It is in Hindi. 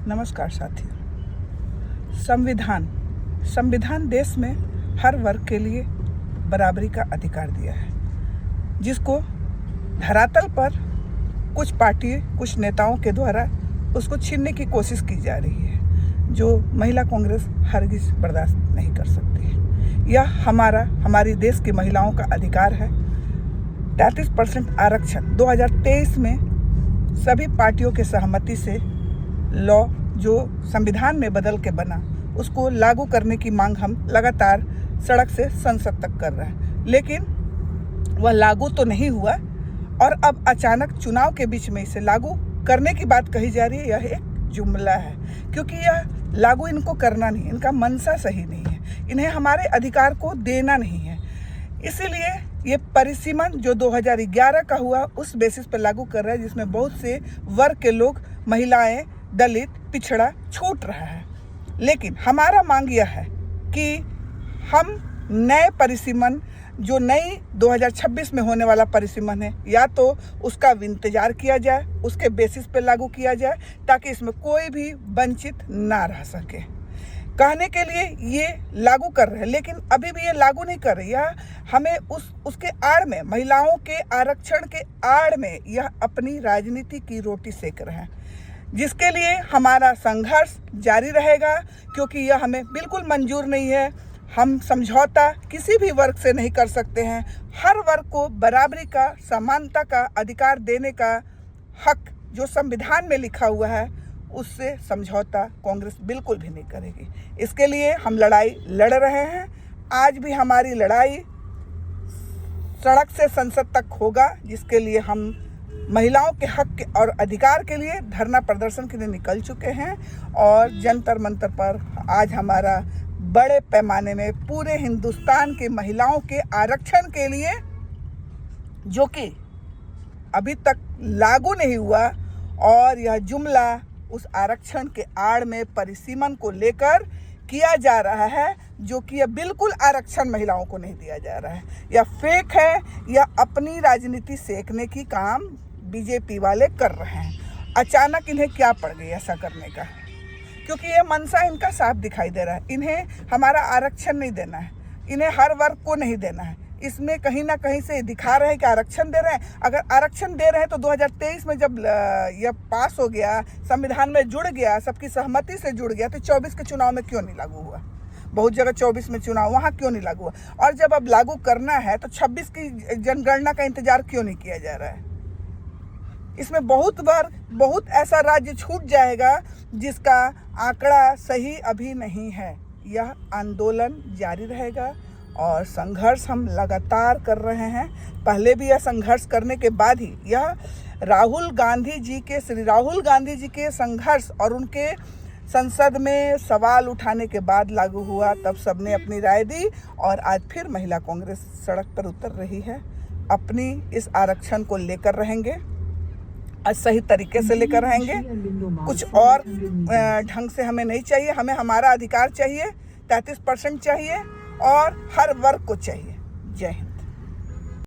नमस्कार साथियों। संविधान देश में हर वर्ग के लिए बराबरी का अधिकार दिया है, जिसको धरातल पर कुछ पार्टी, कुछ नेताओं के द्वारा उसको छीनने की कोशिश की जा रही है, जो महिला कांग्रेस हरगिज बर्दाश्त नहीं कर सकती है। यह हमारी देश की महिलाओं का अधिकार है। 33% आरक्षण 2023 में सभी पार्टियों के सहमति से लॉ जो संविधान में बदल के बना, उसको लागू करने की मांग हम लगातार सड़क से संसद तक कर रहे हैं, लेकिन वह लागू तो नहीं हुआ और अब अचानक चुनाव के बीच में इसे लागू करने की बात कही जा रही है। यह एक जुमला है, क्योंकि यह लागू इनको करना नहीं, इनका मनसा सही नहीं है, इन्हें हमारे अधिकार को देना नहीं है। इसीलिए ये परिसीमन जो 2011 का हुआ उस बेसिस पर लागू कर रहा है, जिसमें बहुत से वर्ग के लोग, महिलाएं, दलित, पिछड़ा छूट रहा है। लेकिन हमारा मांग यह है कि हम नए परिसीमन, जो नई 2026 में होने वाला परिसीमन है, या तो उसका इंतजार किया जाए, उसके बेसिस पे लागू किया जाए, ताकि इसमें कोई भी वंचित ना रह सके। कहने के लिए ये लागू कर रहे हैं, लेकिन अभी भी ये लागू नहीं कर रही है। हमें उसके आड़ में, महिलाओं के आरक्षण के आड़ में यह अपनी राजनीति की रोटी सेक रहे हैं, जिसके लिए हमारा संघर्ष जारी रहेगा, क्योंकि यह हमें बिल्कुल मंजूर नहीं है। हम समझौता किसी भी वर्ग से नहीं कर सकते हैं। हर वर्ग को बराबरी का, समानता का अधिकार देने का हक जो संविधान में लिखा हुआ है, उससे समझौता कांग्रेस बिल्कुल भी नहीं करेगी। इसके लिए हम लड़ाई लड़ रहे हैं। आज भी हमारी लड़ाई सड़क से संसद तक होगा, जिसके लिए हम महिलाओं के हक और अधिकार के लिए धरना प्रदर्शन के लिए निकल चुके हैं। और जंतर मंतर पर आज हमारा बड़े पैमाने में पूरे हिंदुस्तान के महिलाओं के आरक्षण के लिए, जो कि अभी तक लागू नहीं हुआ, और यह जुमला उस आरक्षण के आड़ में परिसीमन को लेकर किया जा रहा है, जो कि यह बिल्कुल आरक्षण महिलाओं को नहीं दिया जा रहा है। यह फेक है। यह अपनी राजनीति सेकने की काम बीजेपी वाले कर रहे हैं। अचानक इन्हें क्या पड़ गई ऐसा करने का? क्योंकि ये मनसा इनका साफ दिखाई दे रहा है। इन्हें हमारा आरक्षण नहीं देना है, इन्हें हर वर्ग को नहीं देना है। इसमें कहीं ना कहीं से दिखा रहे हैं कि आरक्षण दे रहे हैं। अगर आरक्षण दे रहे हैं तो 2023 में जब यह पास हो गया, संविधान में जुड़ गया, सबकी सहमति से जुड़ गया, तो 24 के चुनाव में क्यों नहीं लागू हुआ? बहुत जगह 24 में चुनाव, वहाँ क्यों नहीं लागू हुआ? और जब अब लागू करना है तो 26 की जनगणना का इंतजार क्यों नहीं किया जा रहा है? इसमें बहुत ऐसा राज्य छूट जाएगा जिसका आंकड़ा सही अभी नहीं है। यह आंदोलन जारी रहेगा और संघर्ष हम लगातार कर रहे हैं। पहले भी यह संघर्ष करने के बाद ही यह श्री राहुल गांधी जी के संघर्ष और उनके संसद में सवाल उठाने के बाद लागू हुआ। तब सबने अपनी राय दी और आज फिर महिला कांग्रेस सड़क पर उतर रही है। अपनी इस आरक्षण को लेकर रहेंगे, सही तरीके से लेकर रहेंगे। कुछ और ढंग से हमें नहीं चाहिए। हमें हमारा अधिकार चाहिए, 33% चाहिए और हर वर्ग को चाहिए। जय हिंद।